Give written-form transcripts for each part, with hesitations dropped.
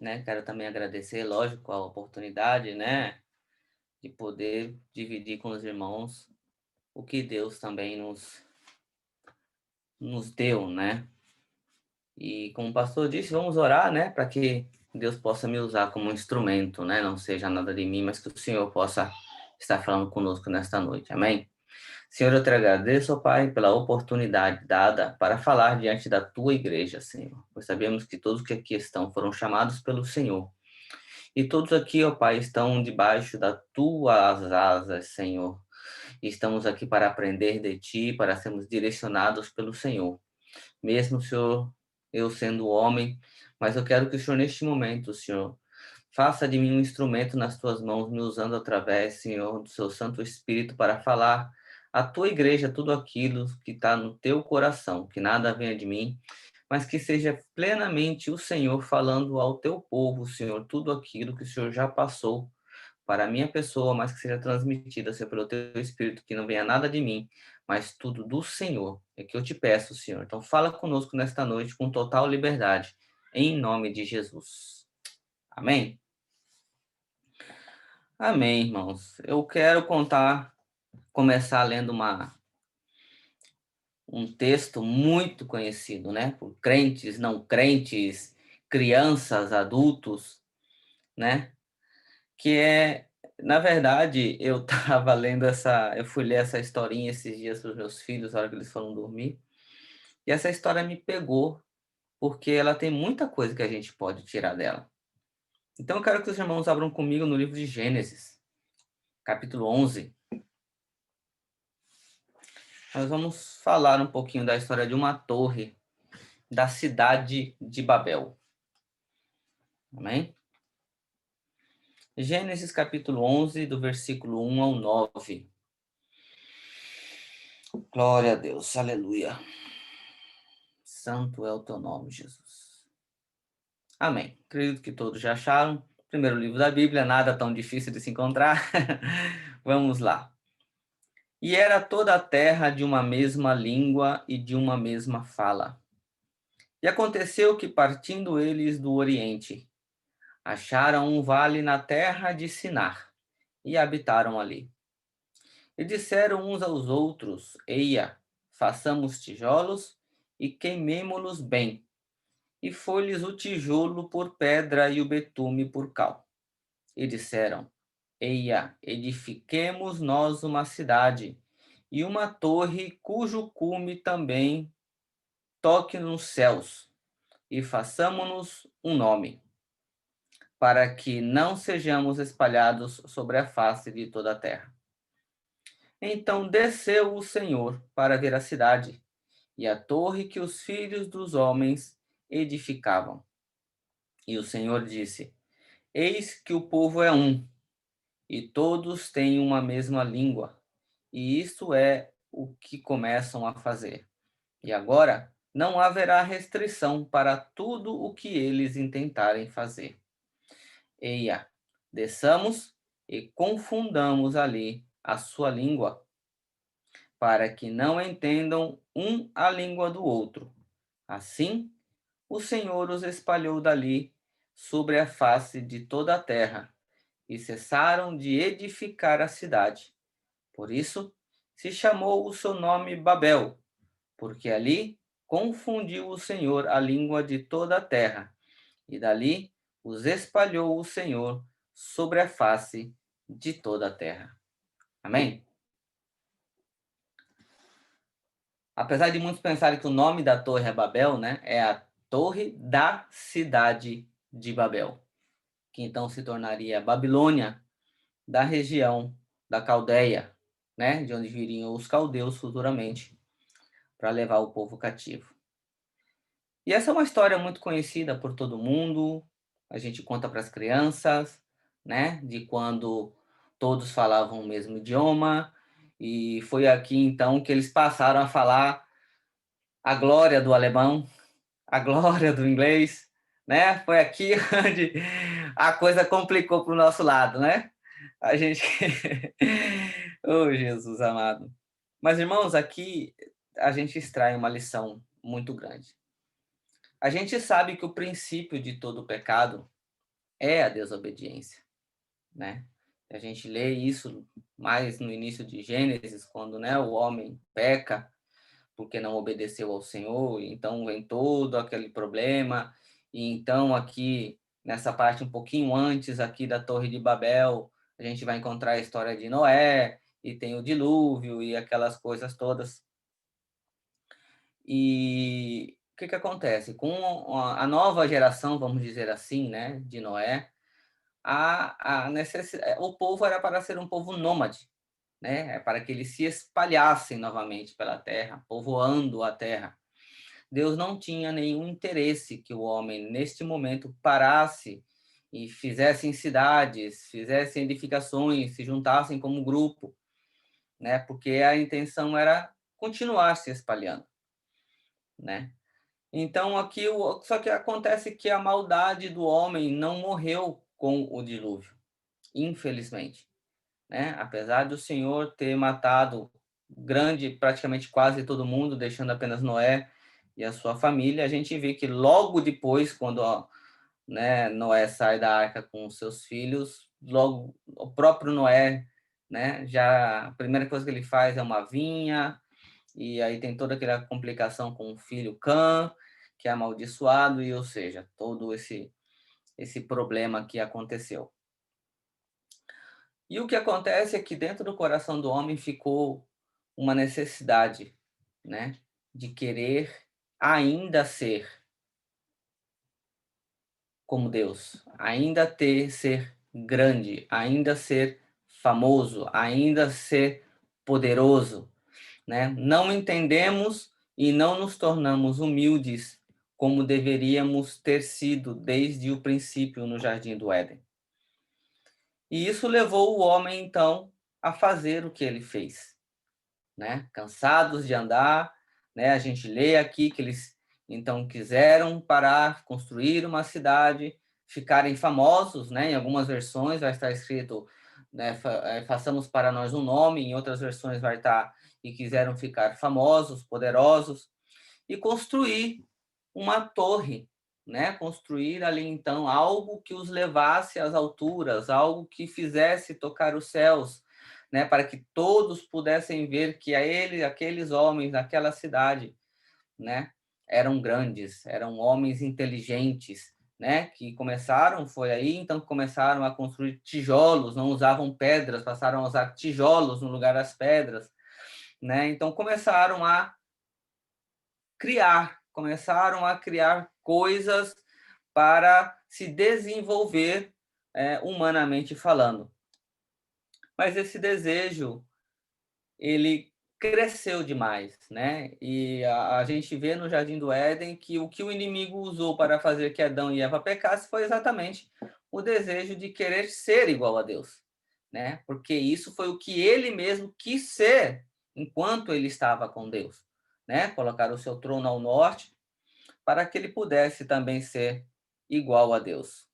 né? Quero também agradecer, lógico, a oportunidade, né, de poder dividir com os irmãos o que Deus também nos deu, né? E como o pastor disse, vamos orar, né, para que Deus possa me usar como um instrumento, né? Não seja nada de mim, mas que o Senhor possa estar falando conosco nesta noite. Amém? Senhor, eu te agradeço, ó Pai, pela oportunidade dada para falar diante da tua igreja, Senhor. Pois sabemos que todos que aqui estão foram chamados pelo Senhor. E todos aqui, ó Pai, estão debaixo das tuas asas, Senhor. E estamos aqui para aprender de ti, para sermos direcionados pelo Senhor. Mesmo, Senhor, eu sendo homem, mas eu quero que o Senhor, neste momento, Senhor, faça de mim um instrumento nas tuas mãos, me usando através, Senhor, do seu Santo Espírito para falar à tua igreja tudo aquilo que está no teu coração, que nada venha de mim, mas que seja plenamente o Senhor falando ao teu povo, Senhor, tudo aquilo que o Senhor já passou para a minha pessoa, mas que seja transmitida, Senhor, pelo teu Espírito, que não venha nada de mim, mas tudo do Senhor. É que eu te peço, Senhor. Então fala conosco nesta noite com total liberdade, em nome de Jesus. Amém? Amém, irmãos. Eu quero começar lendo um texto muito conhecido, né? Por crentes, não crentes, crianças, adultos, né? Que é, na verdade, eu tava lendo eu fui ler essa historinha esses dias para os meus filhos, na hora que eles foram dormir, e essa história me pegou, porque ela tem muita coisa que a gente pode tirar dela. Então eu quero que os irmãos abram comigo no livro de Gênesis, capítulo 11. Nós vamos falar um pouquinho da história de uma torre da cidade de Babel. Amém? Gênesis capítulo 11, do versículo 1 ao 9. Glória a Deus, aleluia. Santo é o teu nome, Jesus. Amém. Acredito que todos já acharam. Primeiro livro da Bíblia, nada tão difícil de se encontrar. Vamos lá. E era toda a terra de uma mesma língua e de uma mesma fala. E aconteceu que, partindo eles do Oriente, acharam um vale na terra de Sinar, e habitaram ali. E disseram uns aos outros: Eia, façamos tijolos e queimemo-los bem. E foi-lhes o tijolo por pedra e o betume por cal. E disseram: Eia, edifiquemos nós uma cidade, e uma torre cujo cume também toque nos céus, e façamo-nos um nome, para que não sejamos espalhados sobre a face de toda a terra. Então desceu o Senhor para ver a cidade, e a torre que os filhos dos homens edificavam. E o Senhor disse: Eis que o povo é um, e todos têm uma mesma língua, e isto é o que começam a fazer. E agora não haverá restrição para tudo o que eles intentarem fazer. Eia, desçamos e confundamos ali a sua língua, para que não entendam um a língua do outro. Assim, o Senhor os espalhou dali sobre a face de toda a terra, e cessaram de edificar a cidade. Por isso, se chamou o seu nome Babel, porque ali confundiu o Senhor a língua de toda a terra, e dali os espalhou o Senhor sobre a face de toda a terra. Amém? Apesar de muitos pensarem que o nome da torre é Babel, né, é a torre da cidade de Babel, que então se tornaria Babilônia, da região da Caldeia, né, de onde viriam os caldeus futuramente, para levar o povo cativo. E essa é uma história muito conhecida por todo mundo, a gente conta para as crianças, né, de quando todos falavam o mesmo idioma, e foi aqui então que eles passaram a falar a glória do alemão, a glória do inglês, né? Foi aqui onde a coisa complicou para o nosso lado, né? A gente. Oh, Jesus amado. Mas, irmãos, aqui a gente extrai uma lição muito grande. A gente sabe que o princípio de todo pecado é a desobediência, né? A gente lê isso mais no início de Gênesis, quando, né, o homem peca porque não obedeceu ao Senhor, então vem todo aquele problema. E então aqui nessa parte um pouquinho antes aqui da Torre de Babel, a gente vai encontrar a história de Noé e tem o dilúvio e aquelas coisas todas. E o que que acontece? Com a nova geração, vamos dizer assim, né, de Noé, o povo era para ser um povo nômade, né? Para que eles se espalhassem novamente pela terra, povoando a terra. Deus não tinha nenhum interesse que o homem, neste momento, parasse e fizessem cidades, fizessem edificações, se juntassem como grupo, né? Porque a intenção era continuar se espalhando, né? Então aqui só que acontece que a maldade do homem não morreu com o dilúvio, infelizmente, né? Apesar do Senhor ter matado praticamente quase todo mundo, deixando apenas Noé e a sua família, a gente vê que logo depois, quando né, Noé sai da arca com seus filhos, logo o próprio Noé, né, já a primeira coisa que ele faz é uma vinha, e aí tem toda aquela complicação com o filho Cã, que é amaldiçoado, e ou seja, todo esse problema que aconteceu. E o que acontece é que dentro do coração do homem ficou uma necessidade, né, de querer ainda ser como Deus, ainda ser grande, ainda ser famoso, ainda ser poderoso, né? Não entendemos e não nos tornamos humildes como deveríamos ter sido desde o princípio no Jardim do Éden. E isso levou o homem, então, a fazer o que ele fez, né? Cansados de andar, né? A gente lê aqui que eles então quiseram parar, construir uma cidade, ficarem famosos, né? Em algumas versões vai estar escrito, né, façamos para nós um nome, em outras versões vai estar e quiseram ficar famosos, poderosos e construir uma torre, né? Construir ali então algo que os levasse às alturas, algo que fizesse tocar os céus, né? Para que todos pudessem ver que aqueles homens naquela cidade, né? Eram grandes, eram homens inteligentes, né? Que começaram, foi aí então que começaram a construir tijolos, não usavam pedras, passaram a usar tijolos no lugar das pedras, né? Então começaram a criar coisas para se desenvolver humanamente falando. Mas esse desejo, ele cresceu demais, né? E a gente vê no Jardim do Éden que o inimigo usou para fazer que Adão e Eva pecassem foi exatamente o desejo de querer ser igual a Deus, né? Porque isso foi o que ele mesmo quis ser enquanto ele estava com Deus, né? Colocar o seu trono ao norte para que ele pudesse também ser igual a Deus.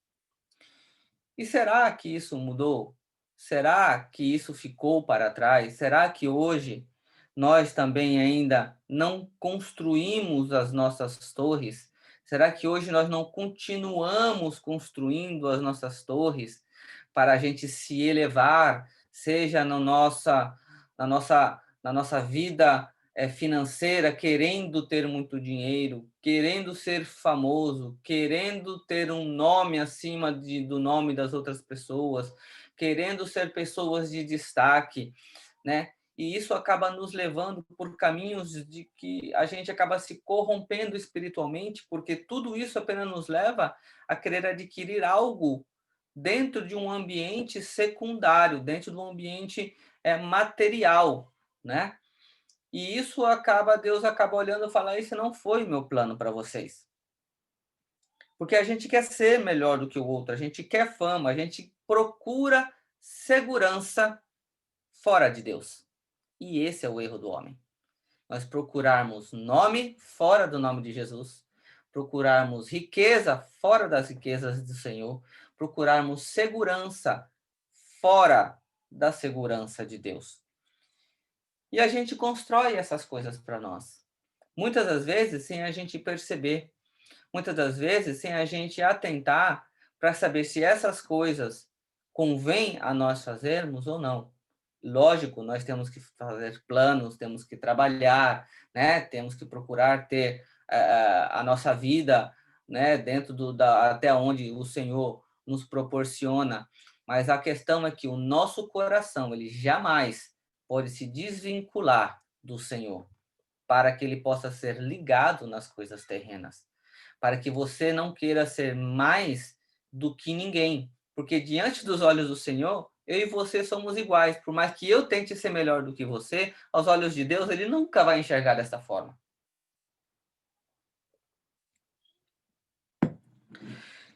E será que isso mudou? Será que isso ficou para trás? Será que hoje nós também ainda não construímos as nossas torres? Será que hoje nós não continuamos construindo as nossas torres para a gente se elevar, seja na nossa vida financeira, querendo ter muito dinheiro, querendo ser famoso, querendo ter um nome acima do nome das outras pessoas, querendo ser pessoas de destaque, né? E isso acaba nos levando por caminhos de que a gente acaba se corrompendo espiritualmente, porque tudo isso apenas nos leva a querer adquirir algo dentro de um ambiente secundário, dentro de um ambiente material, né? E Deus acaba olhando e fala, esse não foi meu plano para vocês. Porque a gente quer ser melhor do que o outro, a gente quer fama, a gente procura segurança fora de Deus. E esse é o erro do homem. Nós procurarmos nome fora do nome de Jesus, procurarmos riqueza fora das riquezas do Senhor, procurarmos segurança fora da segurança de Deus. E a gente constrói essas coisas para nós. Muitas das vezes sem a gente perceber, muitas das vezes sem a gente atentar para saber se essas coisas convém a nós fazermos ou não. Lógico, nós temos que fazer planos, temos que trabalhar, né? Temos que procurar ter a nossa vida, né? Dentro até onde o Senhor nos proporciona. Mas a questão é que o nosso coração, ele jamais pode se desvincular do Senhor, para que ele possa ser ligado nas coisas terrenas, para que você não queira ser mais do que ninguém, porque diante dos olhos do Senhor, eu e você somos iguais. Por mais que eu tente ser melhor do que você, aos olhos de Deus, ele nunca vai enxergar dessa forma.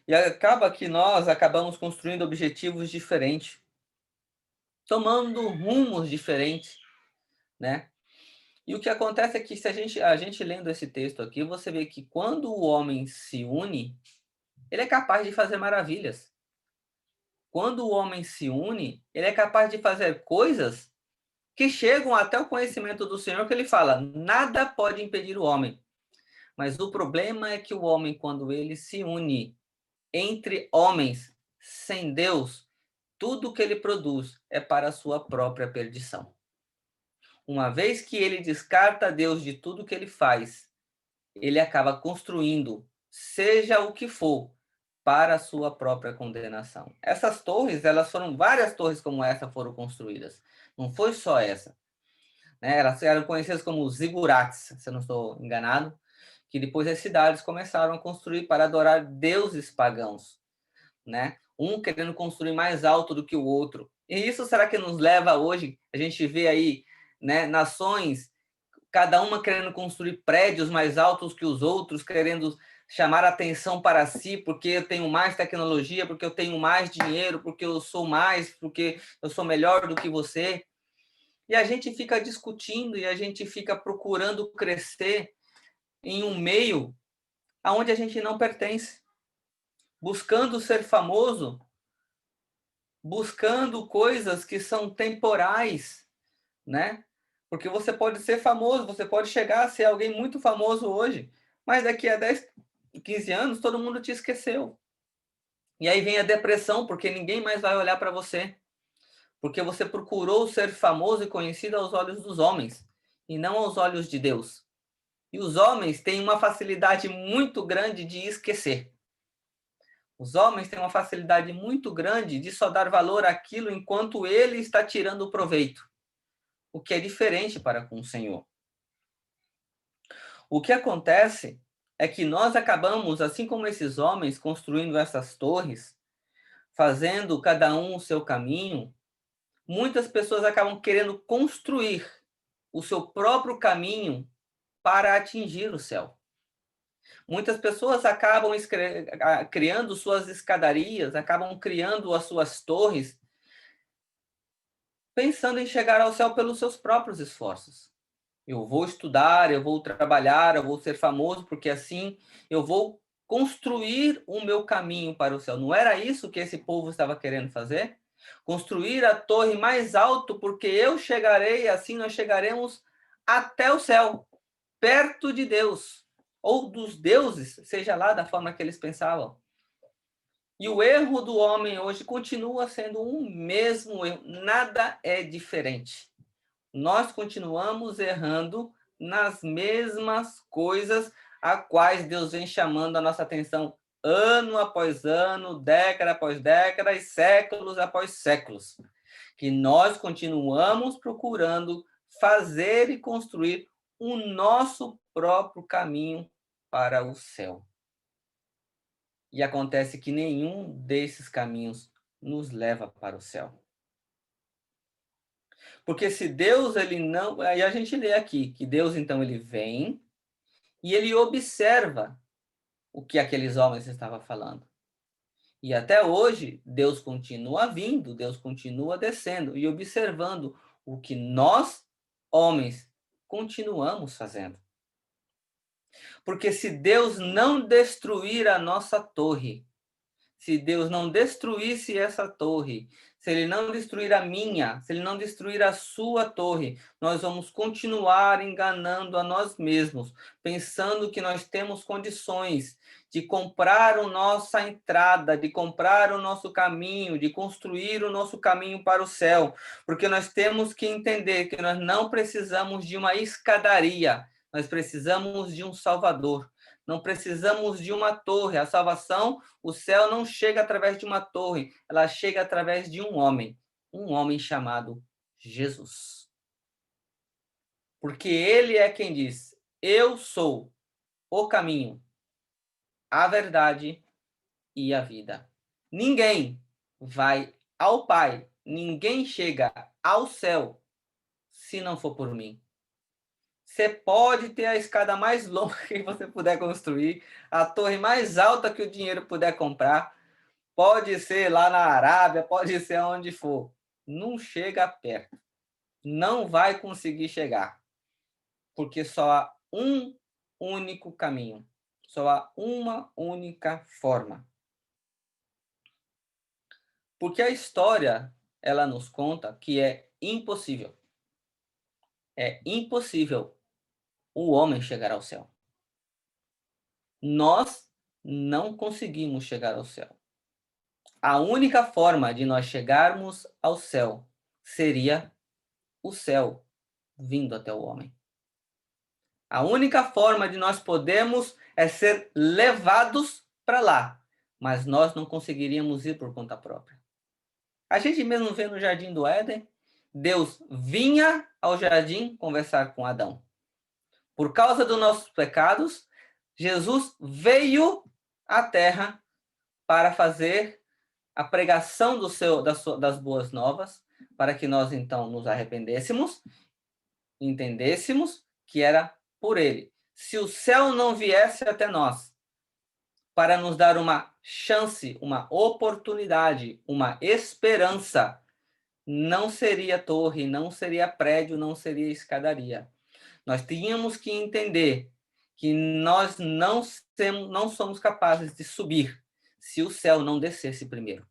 E acaba que nós acabamos construindo objetivos diferentes, tomando rumos diferentes, né? E o que acontece é que se a gente lendo esse texto aqui, você vê que quando o homem se une, ele é capaz de fazer maravilhas. Quando o homem se une, ele é capaz de fazer coisas que chegam até o conhecimento do Senhor, que ele fala: nada pode impedir o homem. Mas o problema é que o homem, quando ele se une entre homens sem Deus, tudo que ele produz é para a sua própria perdição. Uma vez que ele descarta Deus de tudo que ele faz, ele acaba construindo, seja o que for, para a sua própria condenação. Essas torres, elas foram, várias torres como essa foram construídas. Não foi só essa, né? Elas eram conhecidas como zigurates, se eu não estou enganado, que depois as cidades começaram a construir para adorar deuses pagãos, né? Um querendo construir mais alto do que o outro. E isso será que nos leva hoje? A gente vê aí, né, nações, cada uma querendo construir prédios mais altos que os outros, querendo chamar atenção para si, porque eu tenho mais tecnologia, porque eu tenho mais dinheiro, porque eu sou mais, porque eu sou melhor do que você. E a gente fica discutindo e a gente fica procurando crescer em um meio aonde a gente não pertence, buscando ser famoso, buscando coisas que são temporais, né? Porque você pode ser famoso, você pode chegar a ser alguém muito famoso hoje, mas daqui a 10, 15 anos todo mundo te esqueceu. E aí vem a depressão, porque ninguém mais vai olhar para você, porque você procurou ser famoso e conhecido aos olhos dos homens e não aos olhos de Deus. E os homens têm uma facilidade muito grande de esquecer. Os homens têm uma facilidade muito grande de só dar valor àquilo enquanto ele está tirando o proveito, o que é diferente para com o Senhor. O que acontece é que nós acabamos, assim como esses homens, construindo essas torres, fazendo cada um o seu caminho. Muitas pessoas acabam querendo construir o seu próprio caminho para atingir o céu. Muitas pessoas acabam criando suas escadarias, acabam criando as suas torres, pensando em chegar ao céu pelos seus próprios esforços. Eu vou estudar, eu vou trabalhar, eu vou ser famoso, porque assim eu vou construir o meu caminho para o céu. Não era isso que esse povo estava querendo fazer? Construir a torre mais alto, porque eu chegarei, assim nós chegaremos até o céu, perto de Deus, ou dos deuses, seja lá da forma que eles pensavam. E o erro do homem hoje continua sendo um mesmo erro, nada é diferente. Nós continuamos errando nas mesmas coisas a quais Deus vem chamando a nossa atenção ano após ano, década após década e séculos após séculos. Que nós continuamos procurando fazer e construir o nosso próprio caminho para o céu. E acontece que nenhum desses caminhos nos leva para o céu. Porque se Deus, ele não... Aí a gente lê aqui, que Deus, então, ele vem e ele observa o que aqueles homens estavam falando. E até hoje, Deus continua vindo, Deus continua descendo e observando o que nós, homens, continuamos fazendo. Porque se Deus não destruir a nossa torre, se Deus não destruísse essa torre, se ele não destruir a minha, se ele não destruir a sua torre, nós vamos continuar enganando a nós mesmos, pensando que nós temos condições de comprar a nossa entrada, de comprar o nosso caminho, de construir o nosso caminho para o céu, porque nós temos que entender que nós não precisamos de uma escadaria, nós precisamos de um Salvador. Não precisamos de uma torre. A salvação, o céu não chega através de uma torre, ela chega através de um homem chamado Jesus. Porque ele é quem diz: eu sou o caminho, a verdade e a vida. Ninguém vai ao Pai, ninguém chega ao céu se não for por mim. Você pode ter a escada mais longa que você puder construir, a torre mais alta que o dinheiro puder comprar, pode ser lá na Arábia, pode ser onde for. Não chega perto. Não vai conseguir chegar. Porque só há um único caminho. Só há uma única forma. Porque a história, ela nos conta que é impossível. É impossível o homem chegar ao céu. Nós não conseguimos chegar ao céu. A única forma de nós chegarmos ao céu seria o céu vindo até o homem. A única forma de nós podermos é ser levados para lá, mas nós não conseguiríamos ir por conta própria. A gente mesmo vê no Jardim do Éden, Deus vinha ao jardim conversar com Adão. Por causa dos nossos pecados, Jesus veio à terra para fazer a pregação das boas novas, para que nós então nos arrependêssemos, entendêssemos que era por ele. Se o céu não viesse até nós para nos dar uma chance, uma oportunidade, uma esperança, não seria torre, não seria prédio, não seria escadaria. Nós tínhamos que entender que nós não somos capazes de subir se o céu não descesse primeiro.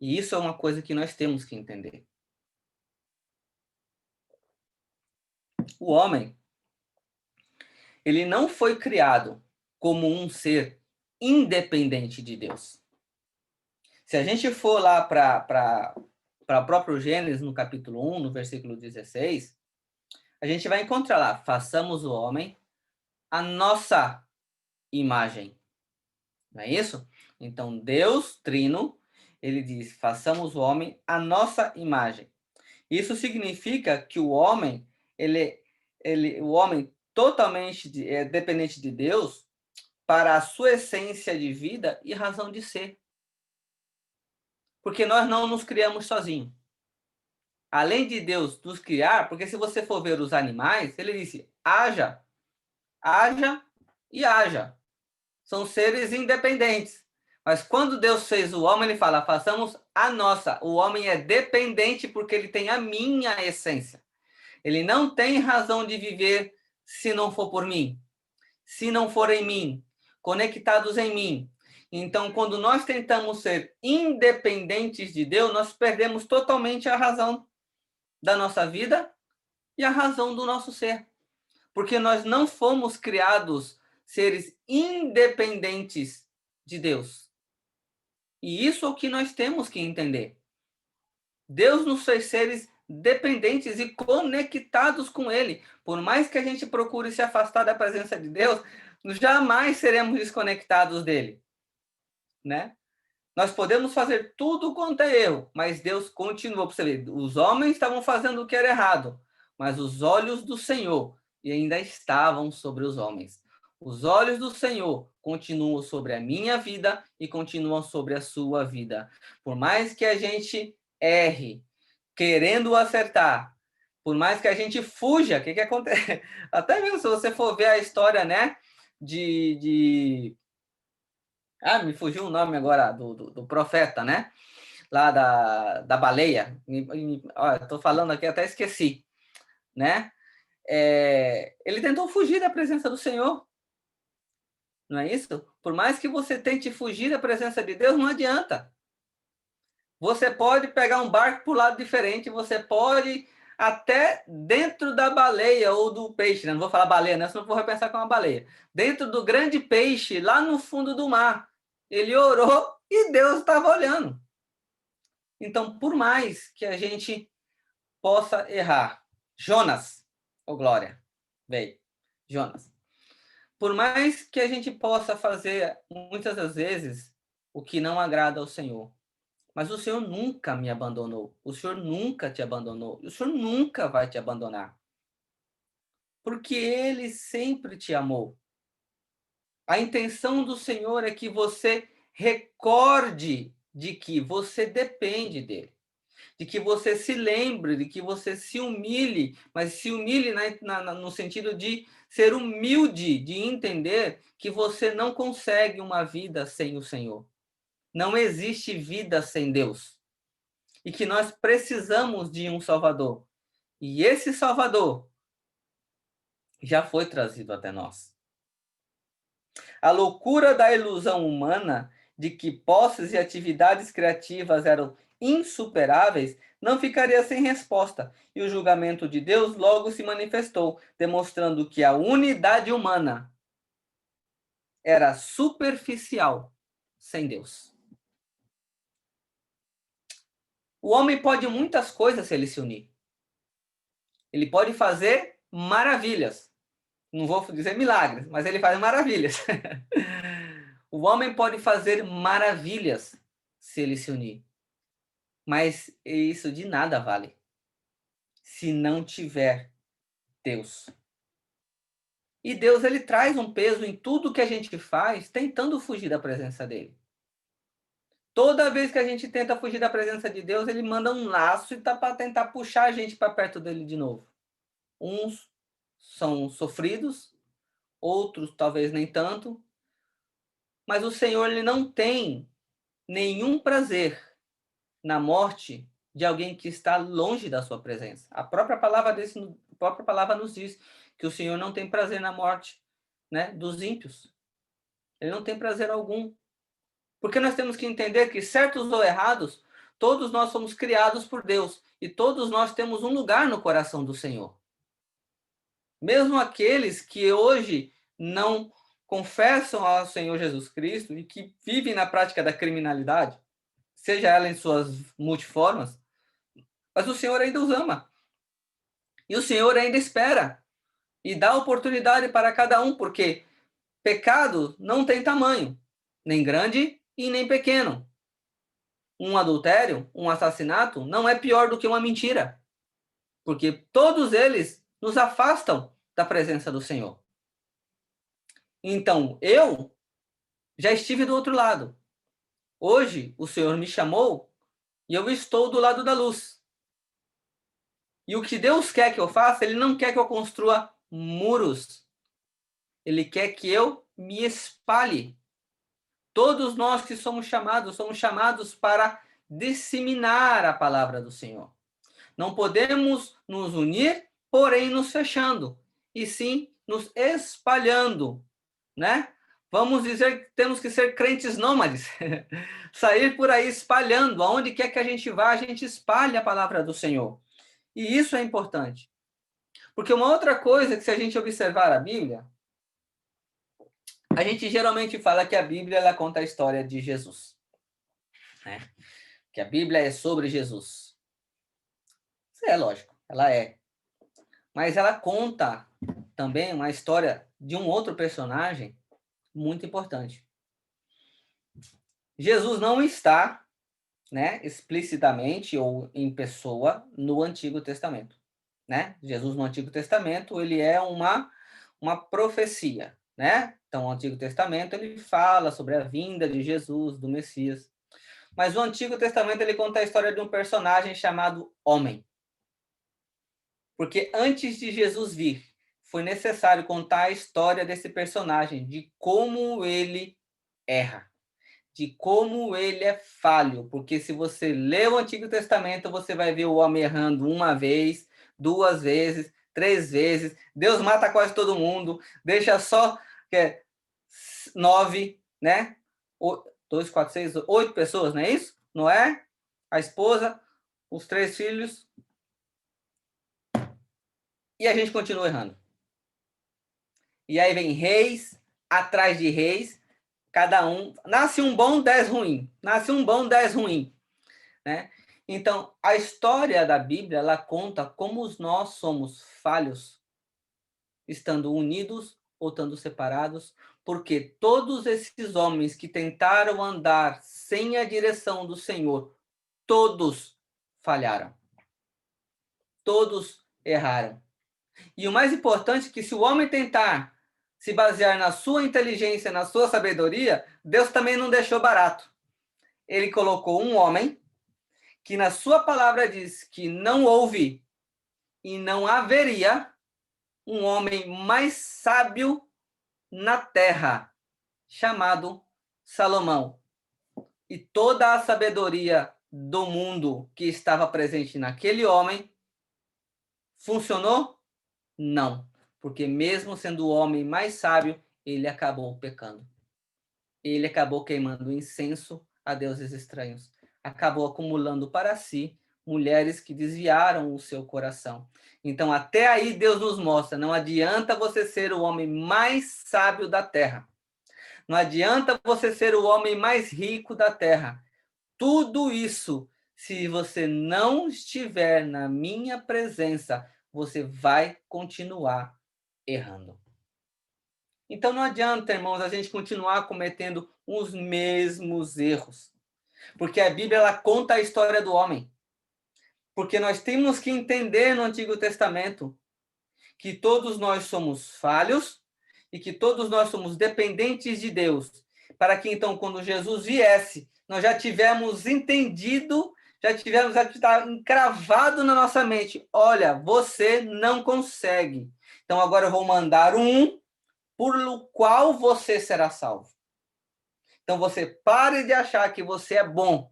E isso é uma coisa que nós temos que entender. O homem, ele não foi criado como um ser independente de Deus. Se a gente for lá para o próprio Gênesis, no capítulo 1, no versículo 16, a gente vai encontrar lá: façamos o homem a nossa imagem. Não é isso? Então, Deus Trino, ele diz: façamos o homem a nossa imagem. Isso significa que o homem, o homem totalmente dependente de Deus para a sua essência de vida e razão de ser. Porque nós não nos criamos sozinhos. Além de Deus nos criar, porque se você for ver os animais, ele disse: haja, haja e haja. São seres independentes. Mas quando Deus fez o homem, ele fala: façamos a nossa. O homem é dependente porque ele tem a minha essência. Ele não tem razão de viver se não for por mim, se não for em mim, conectados em mim. Então, quando nós tentamos ser independentes de Deus, nós perdemos totalmente a razão da nossa vida e a razão do nosso ser. Porque nós não fomos criados seres independentes de Deus. E isso é o que nós temos que entender. Deus nos fez seres dependentes e conectados com Ele. Por mais que a gente procure se afastar da presença de Deus, jamais seremos desconectados dele, né? Nós podemos fazer tudo quanto é erro, mas Deus continua. Para você ver, os homens estavam fazendo o que era errado, mas os olhos do Senhor ainda estavam sobre os homens. Os olhos do Senhor continuam sobre a minha vida e continuam sobre a sua vida. Por mais que a gente erre, querendo acertar, por mais que a gente fuja, o que acontece? Até mesmo se você for ver a história, né, me fugiu o nome agora do profeta, né? Lá da baleia. Estou falando aqui, até esqueci, né? Ele tentou fugir da presença do Senhor, Não é isso? Por mais que você tente fugir da presença de Deus, não adianta. Você pode pegar um barco para o lado diferente, você pode até dentro da baleia ou do peixe, né? Não vou falar baleia, né? Senão eu vou pensar com uma baleia. Dentro do grande peixe, lá no fundo do mar. Ele orou e Deus estava olhando. Então, por mais que a gente possa errar, Jonas, ô glória, veio, Jonas. Por mais que a gente possa fazer, muitas das vezes, o que não agrada ao Senhor, mas o Senhor nunca me abandonou. O Senhor nunca te abandonou. O Senhor nunca vai te abandonar. Porque Ele sempre te amou. A intenção do Senhor é que você recorde de que você depende dEle. De que você se lembre, de que você se humilhe, mas se humilhe no sentido de ser humilde, de entender que você não consegue uma vida sem o Senhor. Não existe vida sem Deus. E que nós precisamos de um Salvador. E esse Salvador já foi trazido até nós. A loucura da ilusão humana de que posses e atividades criativas eram insuperáveis não ficaria sem resposta, e o julgamento de Deus logo se manifestou, demonstrando que a unidade humana era superficial sem Deus. O homem pode muitas coisas se ele se unir. Ele pode fazer maravilhas. Não vou dizer milagres, mas ele faz maravilhas. O homem pode fazer maravilhas se ele se unir. Mas isso de nada vale se não tiver Deus. E Deus, ele traz um peso em tudo que a gente faz, tentando fugir da presença dele. Toda vez que a gente tenta fugir da presença de Deus, ele manda um laço e tá para tentar puxar a gente para perto dele de novo. Uns são sofridos, outros talvez nem tanto, mas o Senhor, ele não tem nenhum prazer na morte de alguém que está longe da sua presença. A própria palavra nos diz que o Senhor não tem prazer na morte, né, dos ímpios. Ele não tem prazer algum. Porque nós temos que entender que, certos ou errados, todos nós somos criados por Deus e todos nós temos um lugar no coração do Senhor. Mesmo aqueles que hoje não confessam ao Senhor Jesus Cristo e que vivem na prática da criminalidade, seja ela em suas multiformas, mas o Senhor ainda os ama. E o Senhor ainda espera e dá oportunidade para cada um, porque pecado não tem tamanho, nem grande e nem pequeno. Um adultério, um assassinato, não é pior do que uma mentira, porque todos eles nos afastam da presença do Senhor. Então, eu já estive do outro lado. Hoje, o Senhor me chamou e eu estou do lado da luz. E o que Deus quer que eu faça, Ele não quer que eu construa muros. Ele quer que eu me espalhe. Todos nós que somos chamados para disseminar a palavra do Senhor. Não podemos nos unir, porém nos fechando, e sim nos espalhando, né? Vamos dizer que temos que ser crentes nômades, sair por aí espalhando, aonde quer que a gente vá, a gente espalha a palavra do Senhor. E isso é importante. Porque uma outra coisa que, se a gente observar a Bíblia, a gente geralmente fala que a Bíblia, ela conta a história de Jesus, né? Que a Bíblia é sobre Jesus. Isso é lógico, ela é. Mas ela conta também uma história de um outro personagem muito importante. Jesus não está, né, explicitamente ou em pessoa no Antigo Testamento, né? Jesus no Antigo Testamento, ele é uma profecia, né? Então, o Antigo Testamento, ele fala sobre a vinda de Jesus, do Messias. Mas o Antigo Testamento, ele conta a história de um personagem chamado homem. Porque antes de Jesus vir, foi necessário contar a história desse personagem, de como ele erra, de como ele é falho. Porque se você lê o Antigo Testamento, você vai ver o homem errando uma vez, duas vezes, três vezes. Deus mata quase todo mundo, deixa só 9, né? 2, 4, 6, 8 pessoas, não é isso? Noé, a esposa, os 3 filhos. E a gente continua errando. E aí vem reis, atrás de reis, cada um. Nasce um bom, 10 ruim. Nasce um bom, 10 ruim. Né? Então, a história da Bíblia, ela conta como nós somos falhos, estando unidos ou estando separados, porque todos esses homens que tentaram andar sem a direção do Senhor, todos falharam. Todos erraram. E o mais importante é que se o homem tentar se basear na sua inteligência, na sua sabedoria, Deus também não deixou barato. Ele colocou um homem que na sua palavra diz que não houve e não haveria um homem mais sábio na terra, chamado Salomão. E toda a sabedoria do mundo que estava presente naquele homem funcionou? Não, porque mesmo sendo o homem mais sábio, ele acabou pecando. Ele acabou queimando incenso a deuses estranhos. Acabou acumulando para si mulheres que desviaram o seu coração. Então, até aí Deus nos mostra, não adianta você ser o homem mais sábio da terra. Não adianta você ser o homem mais rico da terra. Tudo isso, se você não estiver na minha presença, você vai continuar errando. Então não adianta, irmãos, a gente continuar cometendo os mesmos erros. Porque a Bíblia ela conta a história do homem. Porque nós temos que entender no Antigo Testamento que todos nós somos falhos e que todos nós somos dependentes de Deus. Para que então, quando Jesus viesse, nós já tivermos entendido, já tivermos encravado na nossa mente: olha, você não consegue. Então agora eu vou mandar um por qual você será salvo. Então você pare de achar que você é bom,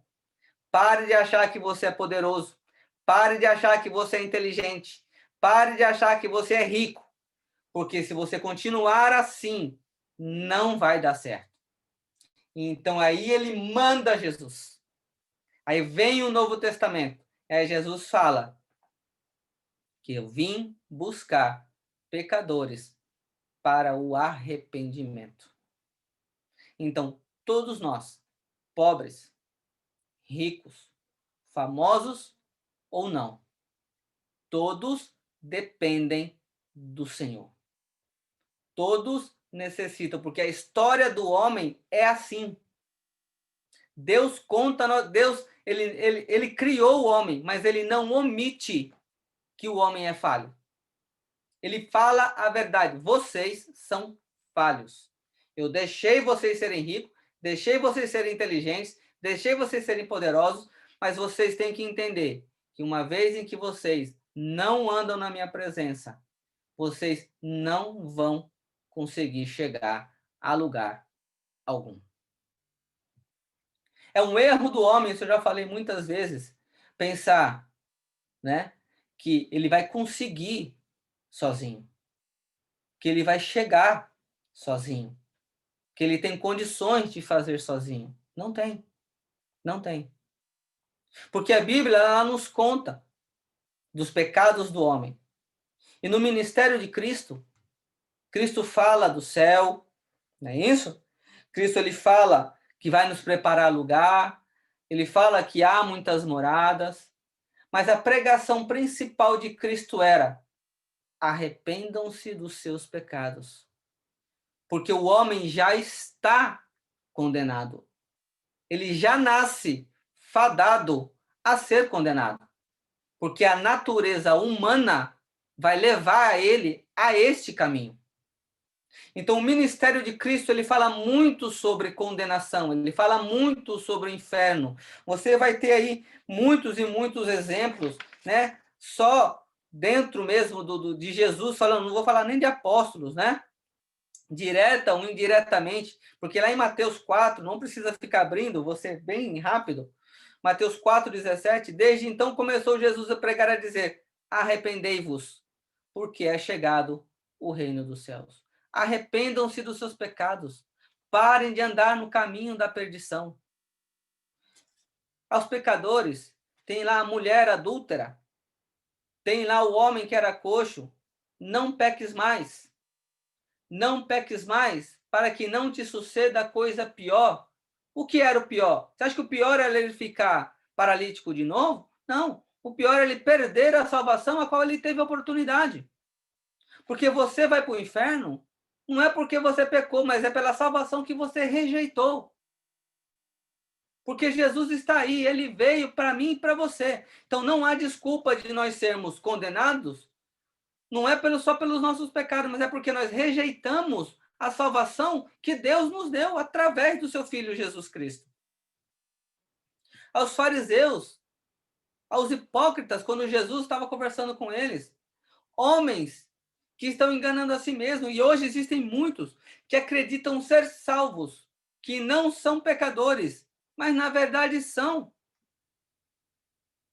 pare de achar que você é poderoso, pare de achar que você é inteligente, pare de achar que você é rico, porque se você continuar assim, não vai dar certo. Então aí ele manda Jesus. Aí vem o Novo Testamento. Aí Jesus fala que eu vim buscar pecadores para o arrependimento. Então, todos nós, pobres, ricos, famosos ou não, todos dependem do Senhor. Todos necessitam, porque a história do homem é assim. Deus conta, Deus, ele criou o homem, mas ele não omite que o homem é falho. Ele fala a verdade. Vocês são falhos. Eu deixei vocês serem ricos, deixei vocês serem inteligentes, deixei vocês serem poderosos, mas vocês têm que entender que uma vez em que vocês não andam na minha presença, vocês não vão conseguir chegar a lugar algum. É um erro do homem, isso eu já falei muitas vezes, pensar, né, que ele vai conseguir sozinho, que ele vai chegar sozinho, que ele tem condições de fazer sozinho. Não tem. Não tem. Porque a Bíblia ela nos conta dos pecados do homem. E no ministério de Cristo, Cristo fala do céu, não é isso? Cristo ele fala que vai nos preparar lugar, ele fala que há muitas moradas, mas a pregação principal de Cristo era: arrependam-se dos seus pecados. Porque o homem já está condenado. Ele já nasce fadado a ser condenado. Porque a natureza humana vai levar ele a este caminho. Então, o ministério de Cristo, ele fala muito sobre condenação, ele fala muito sobre o inferno. Você vai ter aí muitos e muitos exemplos, né? Só dentro mesmo de Jesus falando, não vou falar nem de apóstolos, né? Direta ou indiretamente, porque lá em Mateus 4, não precisa ficar abrindo, vou ser bem rápido. Mateus 4,17, desde então começou Jesus a pregar a dizer: arrependei-vos, porque é chegado o reino dos céus. Arrependam-se dos seus pecados, Parem de andar no caminho da perdição. Aos pecadores, tem lá a mulher adúltera, tem lá o homem que era coxo. Não peques mais. Não peques mais, para que não te suceda coisa pior. O que era o pior? Você acha que o pior era ele ficar paralítico de novo? Não. O pior é ele perder a salvação a qual ele teve a oportunidade. Porque você vai para o inferno, não é porque você pecou, mas é pela salvação que você rejeitou. Porque Jesus está aí, ele veio para mim e para você. Então não há desculpa de nós sermos condenados, não é só pelos nossos pecados, mas é porque nós rejeitamos a salvação que Deus nos deu através do seu Filho Jesus Cristo. Aos fariseus, aos hipócritas, quando Jesus estava conversando com eles, homens que estão enganando a si mesmos, e hoje existem muitos que acreditam ser salvos, que não são pecadores, mas na verdade são.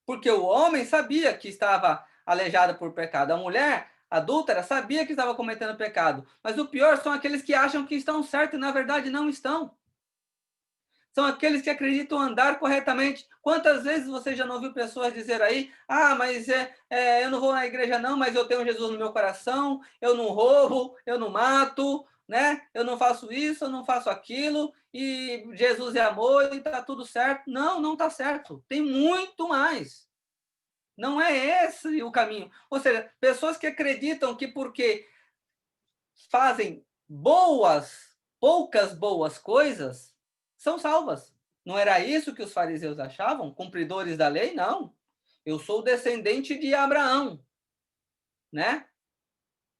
Porque o homem sabia que estava aleijado por pecado, a mulher adúltera sabia que estava cometendo pecado, mas o pior são aqueles que acham que estão certos e na verdade não estão. São aqueles que acreditam andar corretamente. Quantas vezes você já não ouviu pessoas dizer aí, mas eu não vou na igreja não, mas eu tenho Jesus no meu coração, eu não roubo, eu não mato, né? Eu não faço isso, eu não faço aquilo, e Jesus é amor e está tudo certo. Não, não está certo. Tem muito mais. Não é esse o caminho. Ou seja, pessoas que acreditam que porque fazem poucas boas coisas, são salvas. Não era isso que os fariseus achavam? Cumpridores da lei? Não. Eu sou descendente de Abraão, né?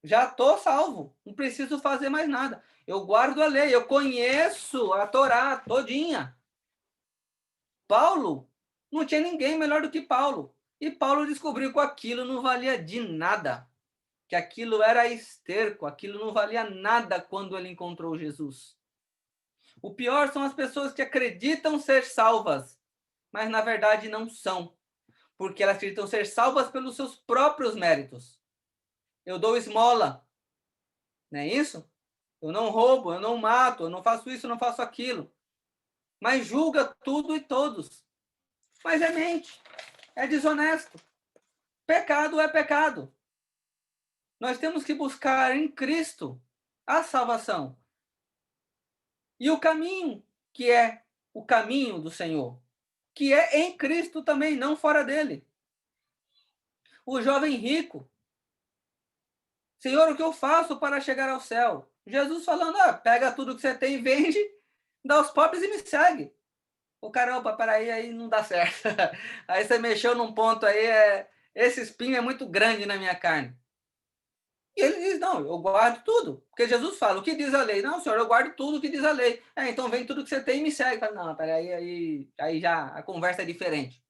Já estou salvo, não preciso fazer mais nada. Eu guardo a lei, eu conheço a Torá todinha. Paulo, não tinha ninguém melhor do que Paulo. E Paulo descobriu que aquilo não valia de nada. Que aquilo era esterco, aquilo não valia nada quando ele encontrou Jesus. O pior são as pessoas que acreditam ser salvas, mas na verdade não são, porque elas acreditam ser salvas pelos seus próprios méritos. Eu dou esmola, não é isso? Eu não roubo, eu não mato, eu não faço isso, eu não faço aquilo. Mas julga tudo e todos. Mas é mente, é desonesto. Pecado é pecado. Nós temos que buscar em Cristo a salvação. E o caminho, que é o caminho do Senhor, que é em Cristo também, não fora dele. O jovem rico, Senhor, o que eu faço para chegar ao céu? Jesus falando, pega tudo que você tem, vende, dá aos pobres e me segue. O caramba, peraí, aí não dá certo. Aí você mexeu num ponto aí, esse espinho é muito grande na minha carne. E ele diz, não, eu guardo tudo. Porque Jesus fala, o que diz a lei? Não, senhor, eu guardo tudo o que diz a lei. Então vem tudo que você tem e me segue. Fala, não, peraí, aí já a conversa é diferente.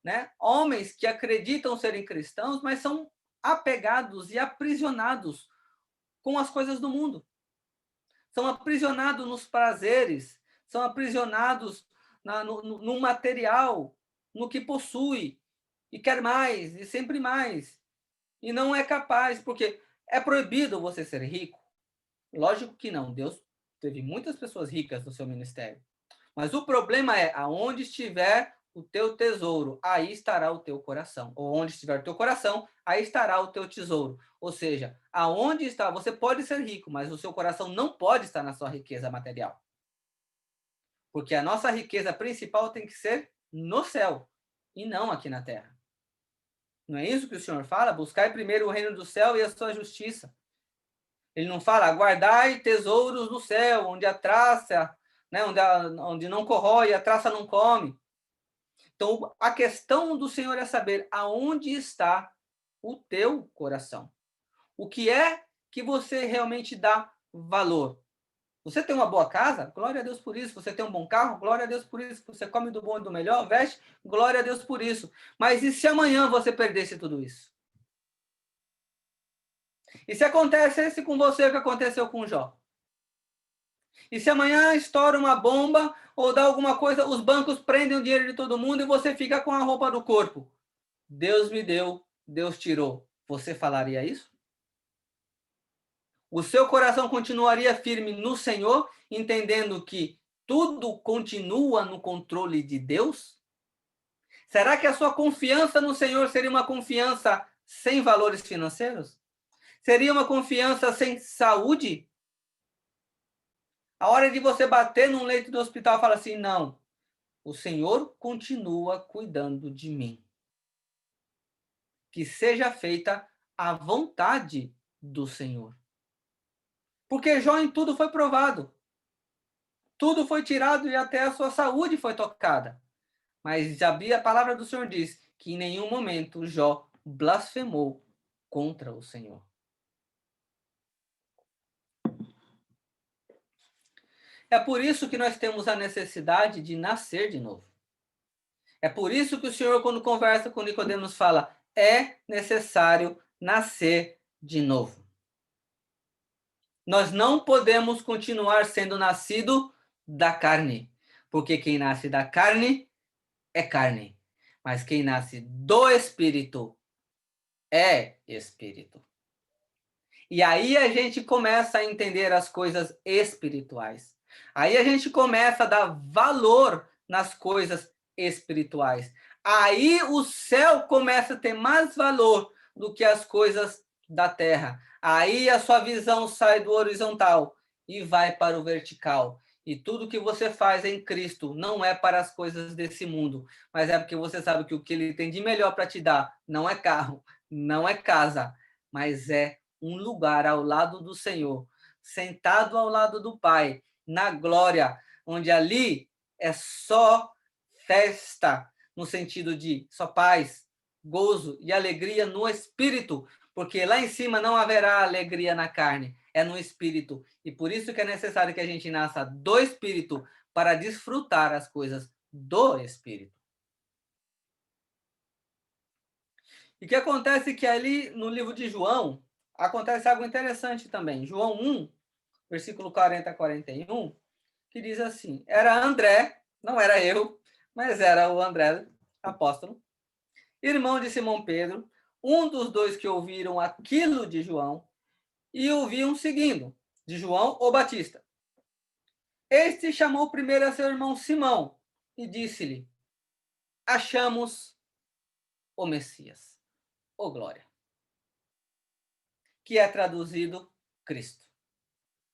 Né? Homens que acreditam serem cristãos, mas são apegados e aprisionados com as coisas do mundo. São aprisionados nos prazeres, são aprisionados no material, no que possui, e quer mais, e sempre mais. E não é capaz, porque é proibido você ser rico? Lógico que não. Deus teve muitas pessoas ricas no seu ministério. Mas o problema é, aonde estiver o teu tesouro, aí estará o teu coração. Ou onde estiver o teu coração, aí estará o teu tesouro. Ou seja, aonde está, você pode ser rico, mas o seu coração não pode estar na sua riqueza material. Porque a nossa riqueza principal tem que ser no céu, e não aqui na terra. Não é isso que o Senhor fala? Buscai primeiro o reino do céu e a sua justiça. Ele não fala, guardai tesouros no céu, onde a traça, né, onde não corrói, a traça não come. Então, a questão do Senhor é saber aonde está o teu coração. O que é que você realmente dá valor? Você tem uma boa casa? Glória a Deus por isso. Você tem um bom carro? Glória a Deus por isso. Você come do bom e do melhor? Veste? Glória a Deus por isso. Mas e se amanhã você perdesse tudo isso? E se acontecesse com você o que aconteceu com Jó? E se amanhã estoura uma bomba ou dá alguma coisa, os bancos prendem o dinheiro de todo mundo e você fica com a roupa do corpo? Deus me deu, Deus tirou. Você falaria isso? O seu coração continuaria firme no Senhor, entendendo que tudo continua no controle de Deus? Será que a sua confiança no Senhor seria uma confiança sem valores financeiros? Seria uma confiança sem saúde? A hora de você bater num leito do hospital e falar assim, não, o Senhor continua cuidando de mim. Que seja feita a vontade do Senhor. Porque Jó em tudo foi provado. Tudo foi tirado e até a sua saúde foi tocada. Mas a palavra do Senhor diz que em nenhum momento Jó blasfemou contra o Senhor. É por isso que nós temos a necessidade de nascer de novo. É por isso que o Senhor, quando conversa com Nicodemos, fala: é necessário nascer de novo. Nós não podemos continuar sendo nascido da carne, porque quem nasce da carne é carne, mas quem nasce do Espírito é Espírito. E aí a gente começa a entender as coisas espirituais. Aí a gente começa a dar valor nas coisas espirituais. Aí o céu começa a ter mais valor do que as coisas da terra. Aí a sua visão sai do horizontal e vai para o vertical. E tudo que você faz em Cristo não é para as coisas desse mundo, mas é porque você sabe que o que ele tem de melhor para te dar não é carro, não é casa, mas é um lugar ao lado do Senhor, sentado ao lado do Pai, na glória, onde ali é só festa, no sentido de só paz, gozo e alegria no espírito, porque lá em cima não haverá alegria na carne, é no espírito. E por isso que é necessário que a gente nasça do espírito para desfrutar as coisas do espírito. E o que acontece é que ali no livro de João, acontece algo interessante também. João 1, versículo 40 a 41, que diz assim: era André, não era eu, mas era o André, apóstolo, irmão de Simão Pedro, um dos dois que ouviram aquilo de João e o viam seguindo, de João o Batista. Este chamou primeiro a seu irmão Simão e disse-lhe: achamos o Messias, ou glória, que é traduzido Cristo.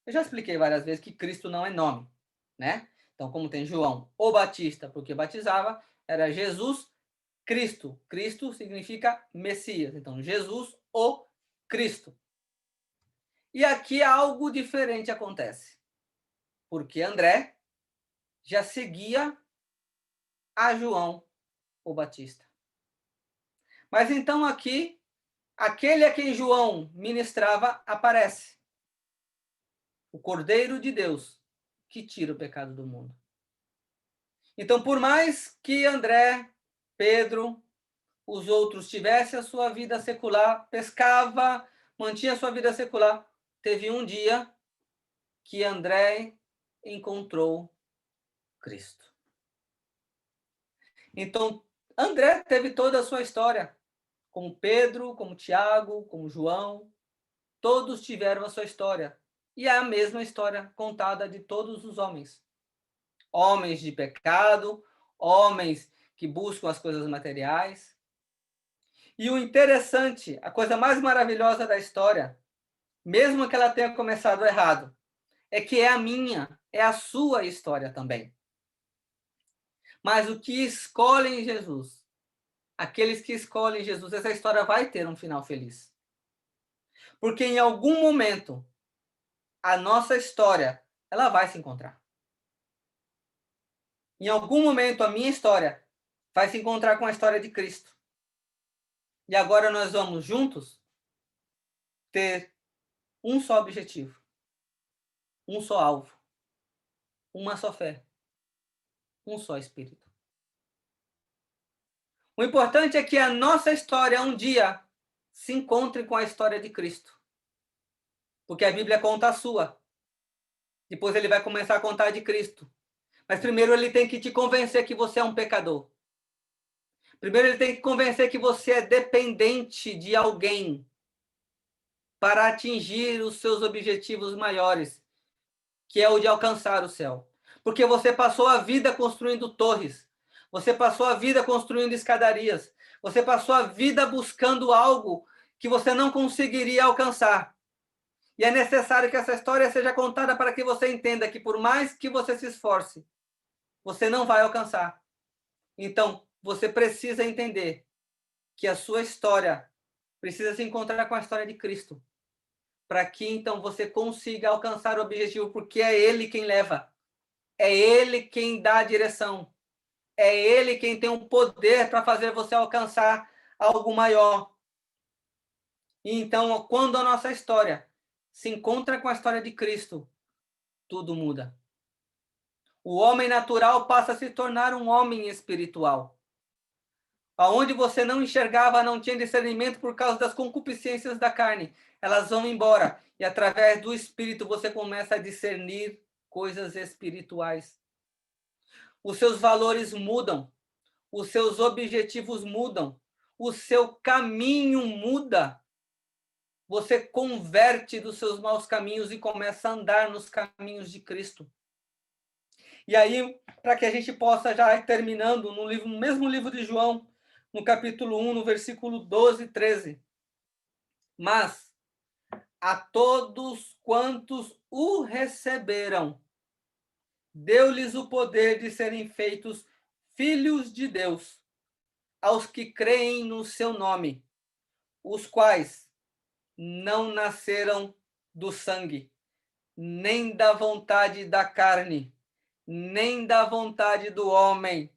Eu já expliquei várias vezes que Cristo não é nome, né? Então, como tem João o Batista, porque batizava, era Jesus Cristo. Cristo significa Messias. Então, Jesus o Cristo. E aqui algo diferente acontece. Porque André já seguia a João o Batista. Mas então aqui, aquele a quem João ministrava aparece. O Cordeiro de Deus, que tira o pecado do mundo. Então, por mais que André, Pedro, os outros tivessem a sua vida secular, pescava, mantinha a sua vida secular, teve um dia que André encontrou Cristo. Então, André teve toda a sua história, como Pedro, como Tiago, como João, todos tiveram a sua história. E é a mesma história contada de todos os homens. Homens de pecado, homens que buscam as coisas materiais. E o interessante, a coisa mais maravilhosa da história, mesmo que ela tenha começado errado, é que é a minha, é a sua história também. Mas o que escolhem Jesus, aqueles que escolhem Jesus, essa história vai ter um final feliz. Porque em algum momento, a nossa história, ela vai se encontrar. Em algum momento, a minha história vai se encontrar com a história de Cristo. E agora nós vamos juntos ter um só objetivo, um só alvo, uma só fé, um só Espírito. O importante é que a nossa história um dia se encontre com a história de Cristo. Porque a Bíblia conta a sua. Depois ele vai começar a contar a de Cristo. Mas primeiro ele tem que te convencer que você é um pecador. Primeiro ele tem que convencer que você é dependente de alguém para atingir os seus objetivos maiores, que é o de alcançar o céu. Porque você passou a vida construindo torres, você passou a vida construindo escadarias, você passou a vida buscando algo que você não conseguiria alcançar. E é necessário que essa história seja contada para que você entenda que, por mais que você se esforce, você não vai alcançar. Então, você precisa entender que a sua história precisa se encontrar com a história de Cristo, para que então você consiga alcançar o objetivo, porque é Ele quem leva, é Ele quem dá a direção, é Ele quem tem o poder para fazer você alcançar algo maior. E então, quando a nossa história se encontra com a história de Cristo, tudo muda. O homem natural passa a se tornar um homem espiritual. Aonde você não enxergava, não tinha discernimento por causa das concupiscências da carne, elas vão embora. E através do Espírito você começa a discernir coisas espirituais. Os seus valores mudam, os seus objetivos mudam, o seu caminho muda. Você converte dos seus maus caminhos e começa a andar nos caminhos de Cristo. E aí, para que a gente possa já ir terminando, no mesmo livro de João, no capítulo 1, no versículo 12 e 13. Mas a todos quantos o receberam, deu-lhes o poder de serem feitos filhos de Deus, aos que creem no seu nome, os quais não nasceram do sangue, nem da vontade da carne, nem da vontade do homem,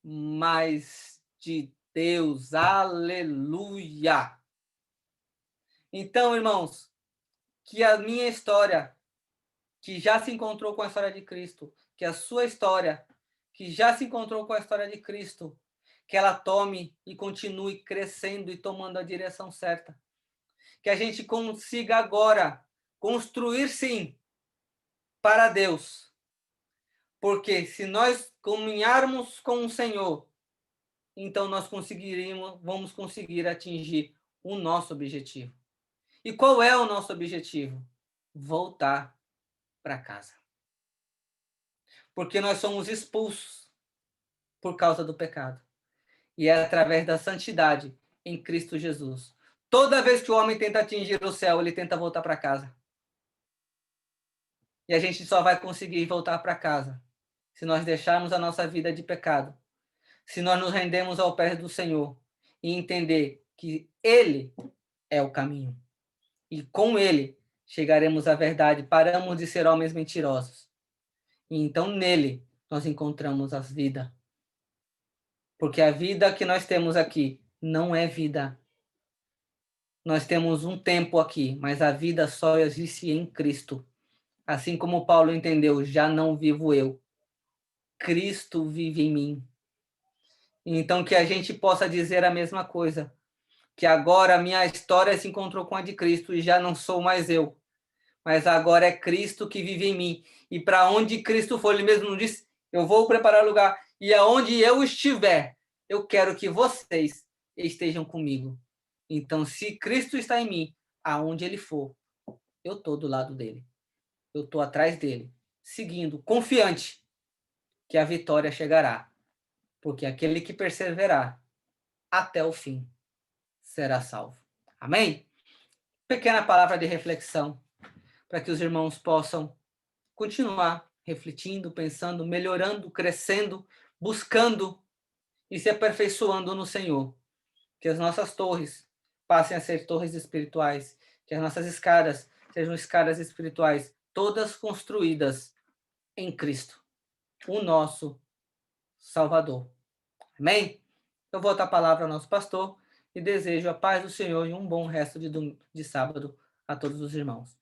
mas de Deus. Aleluia! Então, irmãos, que a minha história, que já se encontrou com a história de Cristo, que a sua história, que já se encontrou com a história de Cristo, que ela tome e continue crescendo e tomando a direção certa. Que a gente consiga agora construir, sim, para Deus. Porque se nós caminharmos com o Senhor, então nós vamos conseguir atingir o nosso objetivo. E qual é o nosso objetivo? Voltar para casa. Porque nós somos expulsos por causa do pecado. E é através da santidade em Cristo Jesus. Toda vez que o homem tenta atingir o céu, ele tenta voltar para casa. E a gente só vai conseguir voltar para casa se nós deixarmos a nossa vida de pecado, se nós nos rendemos ao pé do Senhor e entender que Ele é o caminho. E com Ele chegaremos à verdade, paramos de ser homens mentirosos. E então nele nós encontramos a vida. Porque a vida que nós temos aqui não é vida. Nós temos um tempo aqui, mas a vida só existe em Cristo. Assim como Paulo entendeu, já não vivo eu. Cristo vive em mim. Então que a gente possa dizer a mesma coisa. Que agora a minha história se encontrou com a de Cristo e já não sou mais eu. Mas agora é Cristo que vive em mim. E para onde Cristo for, ele mesmo disse, eu vou preparar lugar. E aonde eu estiver, eu quero que vocês estejam comigo. Então, se Cristo está em mim, aonde ele for, eu estou do lado dele. Eu estou atrás dele, seguindo, confiante que a vitória chegará. Porque aquele que perseverar até o fim será salvo. Amém? Pequena palavra de reflexão para que os irmãos possam continuar refletindo, pensando, melhorando, crescendo, buscando e se aperfeiçoando no Senhor. Que as nossas torres passem a ser torres espirituais, que as nossas escadas sejam escadas espirituais, todas construídas em Cristo, o nosso Salvador. Amém? Eu volto a palavra ao nosso pastor e desejo a paz do Senhor e um bom resto de sábado a todos os irmãos.